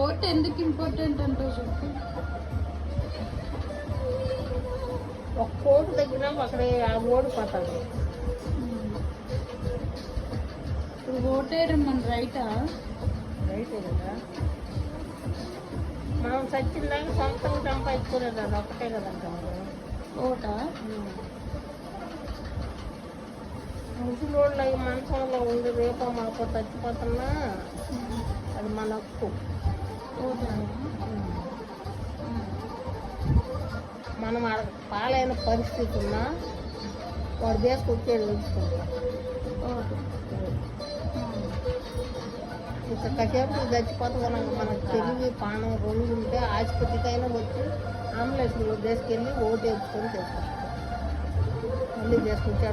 Vote ఎందుకు important అంటావు చెప్పు. ఒక కోటు దగ్గర అక్కడ ఆ ఓడిపోతాడు. ఇప్పుడు ఓటేయడం మన రైటా? రైతే కదా, మనం చచ్చిన దాకా సొంతంగా సంపాదించుకోలేదు, అది ఒకటే కదంటారు ఓటా. ముసలోళ్ళు అవి మంచంలో ఉండి రేపో మాకో చచ్చిపోతున్నా అది మన హక్కు. ఓటా. మనం పాలైన పరిస్థితి ఉన్నా వాడు తీసుకొచ్చేది తెలుసుకుంటాం. ఓటు. ఇంకా కసేపు చచ్చిపోతే మనకు తెలివి పానం రెండు ఉంటే ఆసుపత్రికైనా వచ్చి అంబులెన్స్లో తీసుకెళ్ళి ఓటు వేసుకొని తెస్తాం. మళ్ళీ తీసుకొచ్చి